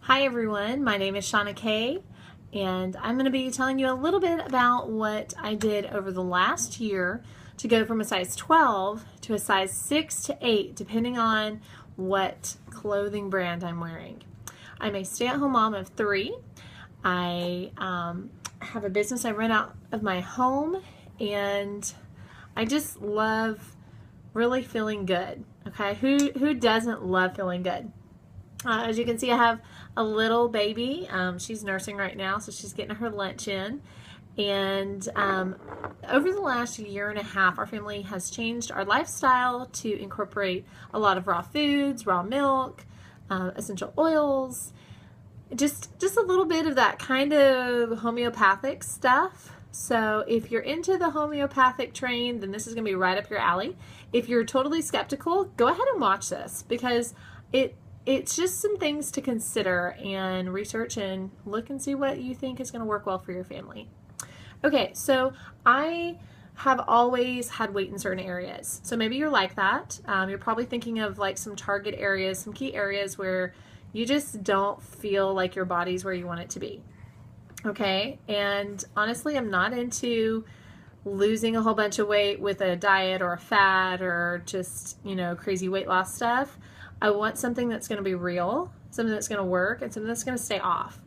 Hi everyone, my name is Shanna-Kaye, and I'm going to be telling you a little bit about what I did over the last year to go from a size 12 to a size 6 to 8, depending on what clothing brand I'm wearing. I'm a stay-at-home mom of 3. I have a business I run out of my home, and I just love really feeling good. Okay, who doesn't love feeling good? As you can see, I have a little baby. She's nursing right now, so she's getting her lunch in. And over the last year and a half, our family has changed our lifestyle to incorporate a lot of raw foods, raw milk, essential oils, just a little bit of that kind of homeopathic stuff. So if you're into the homeopathic train, then this is going to be right up your alley. If you're totally skeptical, go ahead and watch this, because it's just some things to consider and research and look and see what you think is going to work well for your family. Okay, so I have always had weight in certain areas. So maybe you're like that. You're probably thinking of like some target areas, some key areas where you just don't feel like your body's where you want it to be. Okay, and honestly, I'm not into losing a whole bunch of weight with a diet or a fad or just, crazy weight loss stuff. I want something that's going to be real, something that's going to work, and something that's going to stay off.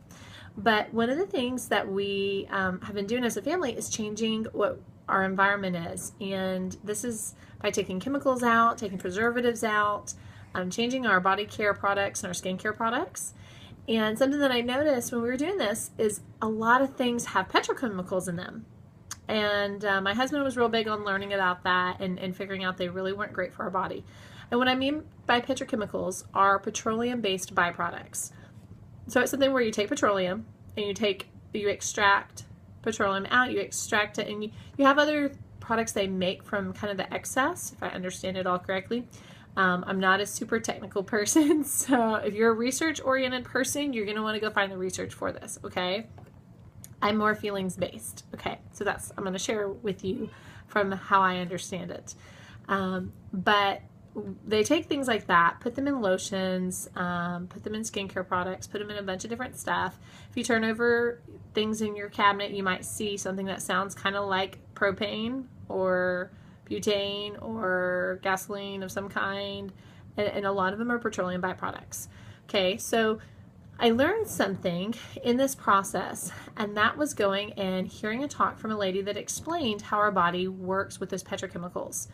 But one of the things that we have been doing as a family is changing what our environment is. And this is by taking chemicals out, taking preservatives out, changing our body care products and our skincare products. And something that I noticed when we were doing this is a lot of things have petrochemicals in them. And my husband was real big on learning about that and figuring out they really weren't great for our body. And what I mean by petrochemicals are petroleum-based byproducts. So it's something where you take petroleum and you extract petroleum out, you extract it, and you have other products they make from kind of the excess, if I understand it all correctly. I'm not a super technical person, so if you're a research-oriented person, you're going to want to go find the research for this, okay? I'm more feelings-based, okay? So I'm going to share with you from how I understand it. But they take things like that, put them in lotions, put them in skincare products, put them in a bunch of different stuff. If you turn over things in your cabinet, you might see something that sounds kind of like propane or butane or gasoline of some kind, and a lot of them are petroleum byproducts. Okay, so I learned something in this process, and that was going and hearing a talk from a lady that explained how our body works with those petrochemicals.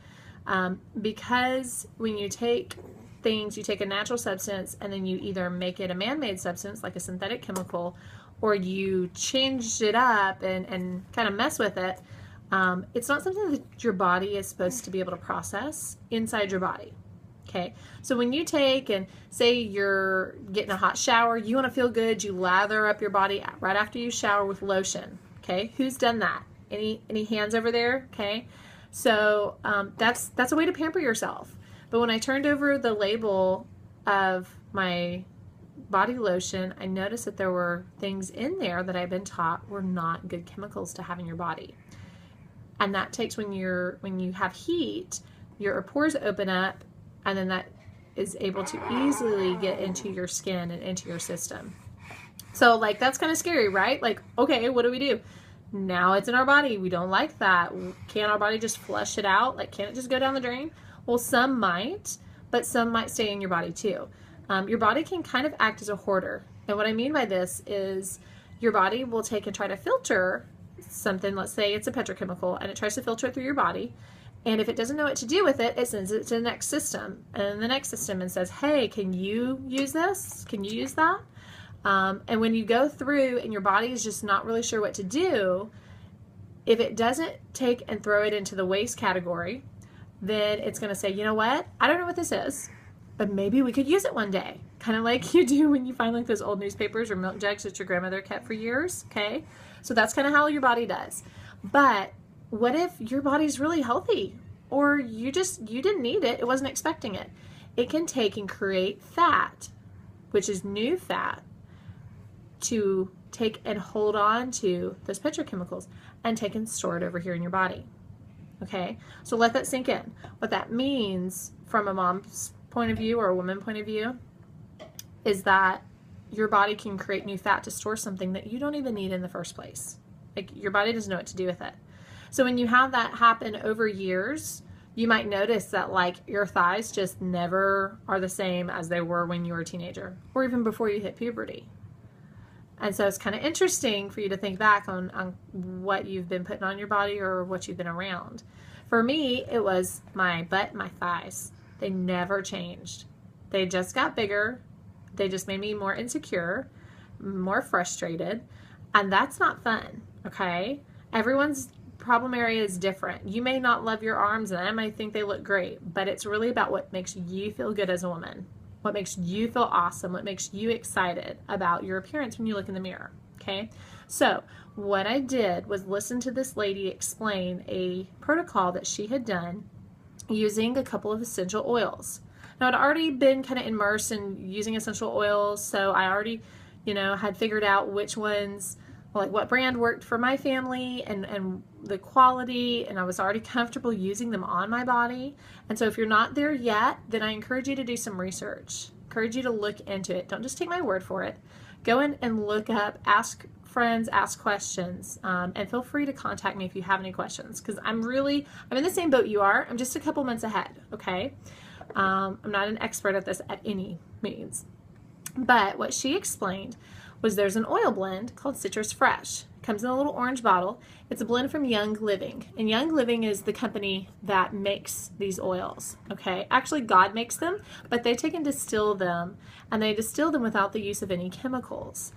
Because when you take things, you take a natural substance and then you either make it a man-made substance like a synthetic chemical, or you change it up and kind of mess with it, it's not something that your body is supposed to be able to process inside your body. Okay, so when you take and say you're getting a hot shower, you want to feel good, you lather up your body right after you shower with lotion. Okay, who's done that? Any hands over there? Okay. So that's a way to pamper yourself. But when I turned over the label of my body lotion, I noticed that there were things in there that I've been taught were not good chemicals to have in your body. And that takes when you have heat, your pores open up, and then that is able to easily get into your skin and into your system. So that's kind of scary, right? Okay, what do we do? Now it's in our body. We don't like that. Can't our body just flush it out? Can't it just go down the drain? Well, some might, but some might stay in your body too. Your body can kind of act as a hoarder. And what I mean by this is your body will take and try to filter something. Let's say it's a petrochemical, and it tries to filter it through your body. And if it doesn't know what to do with it, it sends it to the next system. And the next system and says, hey, can you use this? Can you use that? And when you go through and your body is just not really sure what to do, if it doesn't take and throw it into the waste category, then it's going to say, you know what? I don't know what this is, but maybe we could use it one day. Kind of like you do when you find those old newspapers or milk jugs that your grandmother kept for years. Okay. So that's kind of how your body does. But what if your body's really healthy, or you didn't need it? It wasn't expecting it. It can take and create fat, which is new fat, to take and hold on to those petrochemicals and take and store it over here in your body. Okay, so let that sink in. What that means from a mom's point of view or a woman's point of view is that your body can create new fat to store something that you don't even need in the first place. Like, your body doesn't know what to do with it. So when you have that happen over years, you might notice that like your thighs just never are the same as they were when you were a teenager or even before you hit puberty. And so it's kind of interesting for you to think back on what you've been putting on your body or what you've been around. For me, it was my butt and my thighs. They never changed. They just got bigger. They just made me more insecure, more frustrated, and that's not fun, okay? Everyone's problem area is different. You may not love your arms and I might think they look great, but it's really about what makes you feel good as a woman, what makes you feel awesome, what makes you excited about your appearance when you look in the mirror, okay? So what I did was listen to this lady explain a protocol that she had done using a couple of essential oils. Now, I'd already been kind of immersed in using essential oils, so I already, had figured out which ones, like what brand worked for my family and the quality, and I was already comfortable using them on my body. And so if you're not there yet, then I encourage you to do some research. Encourage you to look into it. Don't just take my word for it. Go in and look up, ask friends, ask questions, and feel free to contact me if you have any questions, because I'm in the same boat you are. I'm just a couple months ahead, okay? I'm not an expert at this at any means. But what she explained was there's an oil blend called Citrus Fresh. It comes in a little orange bottle. It's a blend from Young Living. And Young Living is the company that makes these oils, okay? Actually, God makes them, but they take and distill them, and they distill them without the use of any chemicals.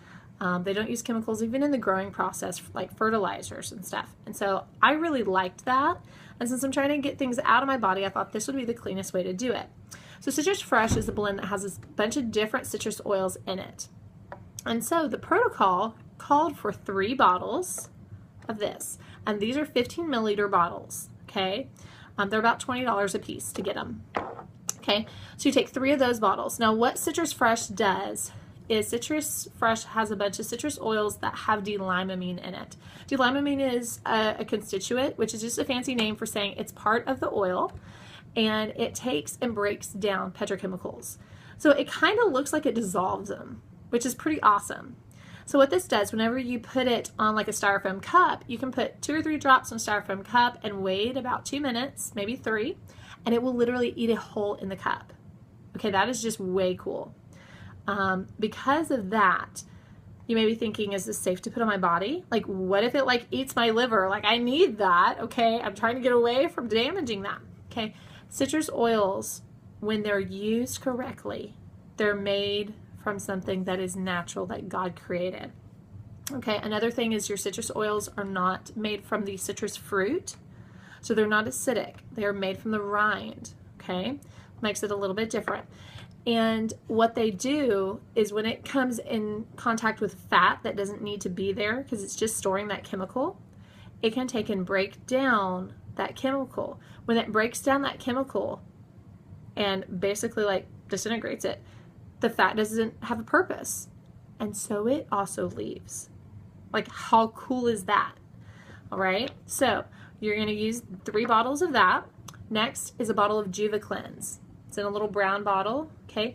They don't use chemicals even in the growing process, like fertilizers and stuff. And so I really liked that. And since I'm trying to get things out of my body, I thought this would be the cleanest way to do it. So Citrus Fresh is a blend that has a bunch of different citrus oils in it. And so the protocol called for 3 bottles of this. And these are 15 milliliter bottles, okay? They're about $20 a piece to get them, okay? So you take 3 of those bottles. Now what Citrus Fresh does is Citrus Fresh has a bunch of citrus oils that have D-limonene in it. D-limonene is a constituent, which is just a fancy name for saying it's part of the oil, and it takes and breaks down petrochemicals. So it kind of looks like it dissolves them, which is pretty awesome. So what this does, whenever you put it on like a styrofoam cup, you can put 2 or 3 drops in a styrofoam cup and wait about 2 minutes, maybe 3, and it will literally eat a hole in the cup. Okay, that is just way cool. Because of that, you may be thinking, is this safe to put on my body? Like, what if it like eats my liver? Like, I need that, okay? I'm trying to get away from damaging that, okay? Citrus oils, when they're used correctly, they're made from something that is natural, that God created. Okay, another thing is your citrus oils are not made from the citrus fruit, so they're not acidic. They are made from the rind, okay? Makes it a little bit different. And what they do is when it comes in contact with fat that doesn't need to be there because it's just storing that chemical, it can take and break down that chemical. When it breaks down that chemical and basically like disintegrates it, the fat doesn't have a purpose. And so it also leaves. Like, how cool is that? All right, so you're going to use 3 bottles of that. Next is a bottle of Juva Cleanse. It's in a little brown bottle, okay?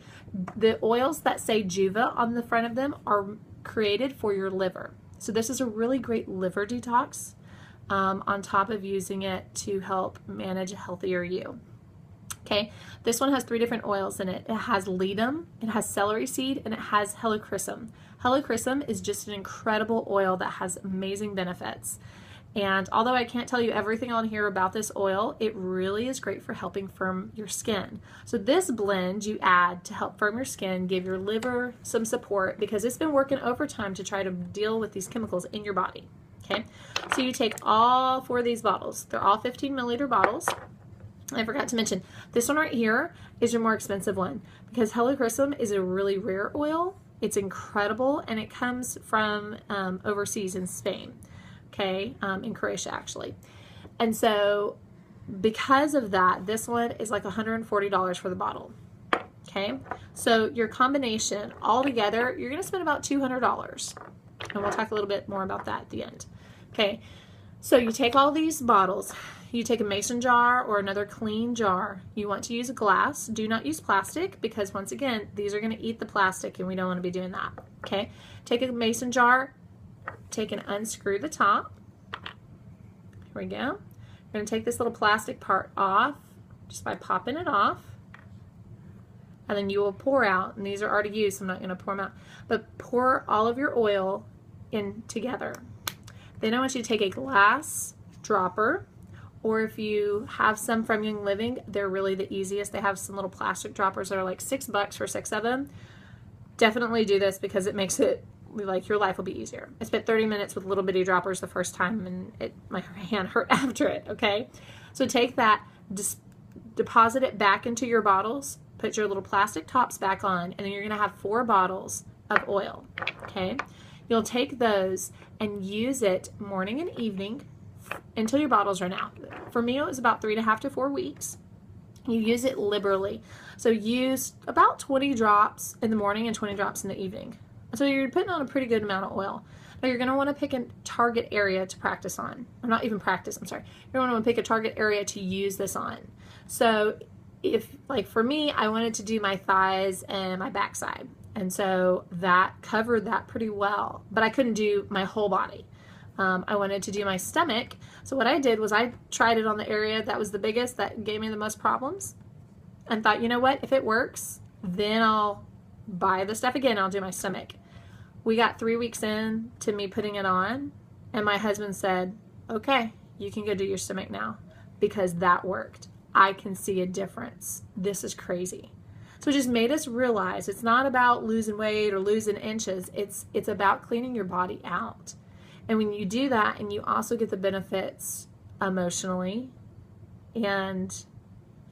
The oils that say Juva on the front of them are created for your liver. So this is a really great liver detox on top of using it to help manage a healthier you. Okay, this one has 3 different oils in it. It has ledum, it has celery seed, and it has helichrysum. Helichrysum is just an incredible oil that has amazing benefits. And although I can't tell you everything on here about this oil, it really is great for helping firm your skin. So this blend you add to help firm your skin, give your liver some support because it's been working overtime to try to deal with these chemicals in your body. Okay, so you take all 4 of these bottles. They're all 15 milliliter bottles. I forgot to mention, this one right here is your more expensive one because helichrysum is a really rare oil. It's incredible, and it comes from overseas in Spain, okay, in Croatia actually. And so because of that, this one is like $140 for the bottle, okay? So your combination altogether, you're gonna spend about $200, and we'll talk a little bit more about that at the end, okay? So you take all these bottles, you take a mason jar or another clean jar. You want to use a glass. Do not use plastic because once again, these are going to eat the plastic and we don't want to be doing that. Okay, take a mason jar, take and unscrew the top. Here we go. You're going to take this little plastic part off just by popping it off. And then you will pour out, and these are already used, so I'm not going to pour them out, but pour all of your oil in together. Then I want you to take a glass dropper, or if you have some from Young Living, they're really the easiest. They have some little plastic droppers that are like $6 for 6 of them. Definitely do this because it makes it like your life will be easier. I spent 30 minutes with little bitty droppers the first time and my hand hurt after it, okay? So take that, deposit it back into your bottles, put your little plastic tops back on, and then you're going to have 4 bottles of oil, okay? You'll take those and use it morning and evening until your bottles run out. For me, it was about 3.5 to 4 weeks. You use it liberally. So use about 20 drops in the morning and 20 drops in the evening. So you're putting on a pretty good amount of oil. Now you're going to want to pick a target area to practice on. Or not even practice, I'm sorry. You're going to want to pick a target area to use this on. So if, like for me, I wanted to do my thighs and my backside. And so that covered that pretty well. But I couldn't do my whole body. I wanted to do my stomach. So what I did was I tried it on the area that was the biggest, that gave me the most problems. And thought, you know what, if it works, then I'll buy the stuff again. I'll do my stomach. We got 3 weeks in to me putting it on. And my husband said, okay, you can go do your stomach now. Because that worked. I can see a difference. This is crazy. So it just made us realize it's not about losing weight or losing inches. It's about cleaning your body out. And when you do that and you also get the benefits emotionally and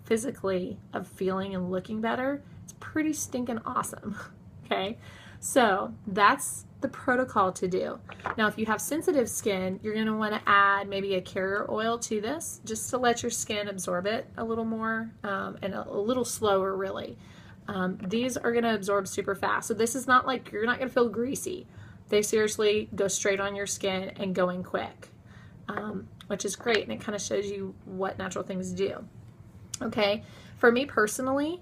physically of feeling and looking better, it's pretty stinking awesome. Okay? So that's the protocol to do. Now, if you have sensitive skin, you're going to want to add maybe a carrier oil to this just to let your skin absorb it a little more and a little slower, really. These are going to absorb super fast. So this is not like you're not going to feel greasy. They seriously go straight on your skin and go in quick, which is great. And it kind of shows you what natural things do. Okay. For me personally,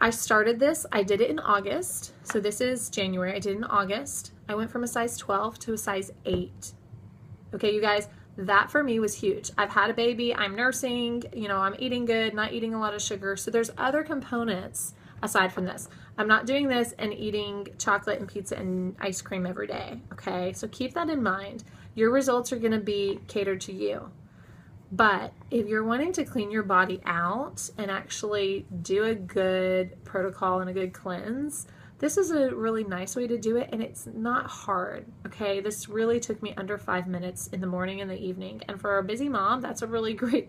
I started this, I did it in August. So this is January, I did it in August. I went from a size 12 to a size 8. Okay, you guys, that for me was huge. I've had a baby, I'm nursing, you know, I'm eating good, not eating a lot of sugar. So there's other components aside from this. I'm not doing this and eating chocolate and pizza and ice cream every day, okay? So keep that in mind. Your results are gonna be catered to you. But if you're wanting to clean your body out and actually do a good protocol and a good cleanse, this is a really nice way to do it, and it's not hard, okay? This really took me under 5 minutes in the morning and the evening. And for a busy mom, that's a really great thing.